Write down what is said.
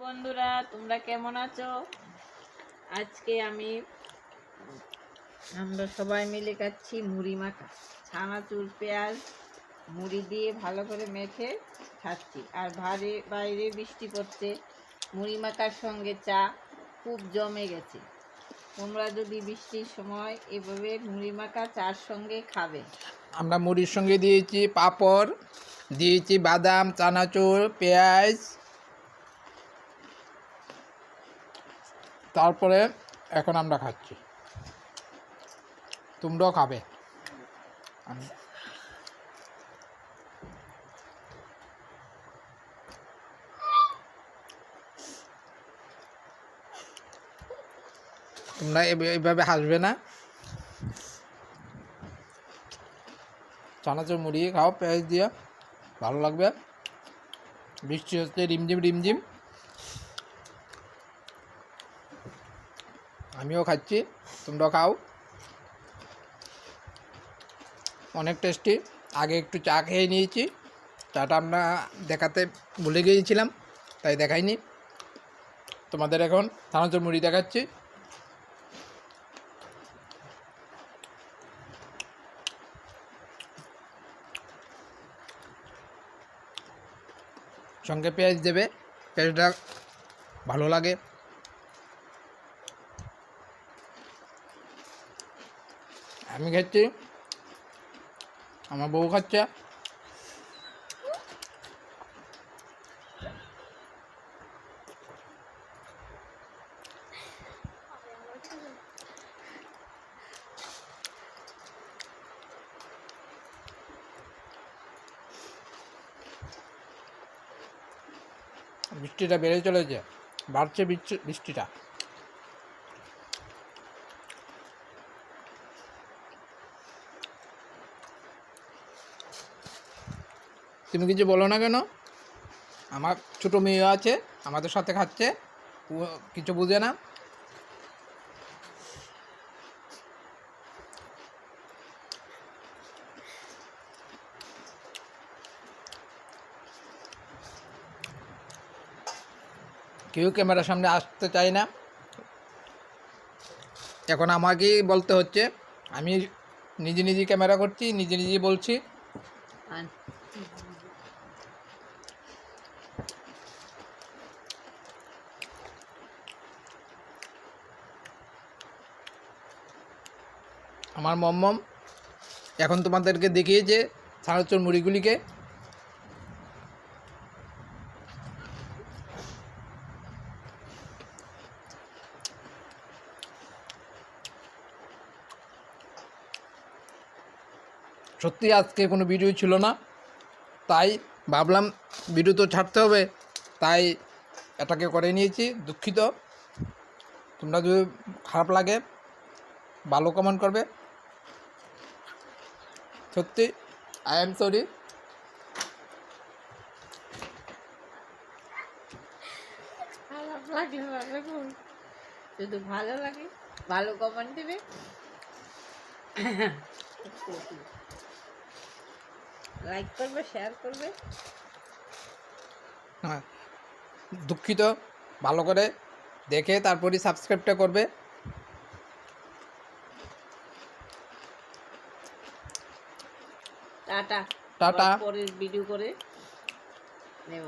বন্ধুরা, তোমরা কেমন আছো? আজকে আমরা সবাই মিলে খাচ্ছি মুড়ি মাখা। ছানাচুর, পেঁয়াজ, মুড়ি দিয়ে ভালো করে মেখে খাচ্ছি। আর বাইরে বৃষ্টি পড়ছে, মুড়ি মাখার সঙ্গে চা খুব জমে গেছে। তোমরা যদি বৃষ্টির সময় এভাবে মুড়ি মাখা চার সঙ্গে খাবে। আমরা মুড়ির সঙ্গে দিয়েছি পাঁপড়, দিয়েছি বাদাম, চানাচুর, পেঁয়াজ, তারপরে এখন আমরা খাচ্ছি। তোমরাও খাবে। তোমরা এইভাবে হাসবে না। চানাচুর মুড়ি খাও পেঁয়াজ দিয়ে, ভালো লাগবে। বৃষ্টি হচ্ছে রিমঝিম রিমঝিম। আমিও খাচ্ছি, তোমরাও খাও। অনেক টেস্টি। আগে একটু চা খেয়ে নিয়েছি, চাটা আমরা দেখাতে ভুলে গিয়েছিলাম, তাই দেখাইনি। তোমাদের এখন চানাচুর মুড়ি দেখাচ্ছি। সঙ্গে পেঁয়াজ দেবে, পেঁয়াজটা ভালো লাগে। আমি খাচ্ছি, আমার বউ খাচ্ছে। বৃষ্টিটা বেড়ে চলেছে, বাড়ছে বৃষ্টিটা। তুমি কিছু বলো না কেন? আমার ছোটো মেয়ে আছে, আমাদের সাথে খাচ্ছে, ও কিছু বুঝে না। কেউ ক্যামেরার সামনে আসতে চায় না। এখন আমাকেই বলতে হচ্ছে। আমি নিজে নিজে ক্যামেরা করছি, নিজে নিজে বলছি। আমার মম্মম এখন তোমাদেরকে দেখিয়েছে চানাচুর মুড়িগুলিকে। সত্যি আজকে কোনো ভিডিও ছিল না, তাই ভাবলাম ভিডিও তো ছাড়তে হবে, তাই এটাকে করে নিয়েছি। দুঃখিত, তোমরা যদি খারাপ লাগে ভালো কমেন্ট করবে। সত্যি আই এম সরি। খারাপ লাগলে শুধু ভালো লাগে, ভালো কমেন্ট দেবে। লাইক করবে, শেয়ার করবে। হ্যাঁ, দুঃখিত, ভালো করে দেখে তারপরই সাবস্ক্রাইবটা করবে। টাটা। টাটা। পরের ভিডিও করে নেব।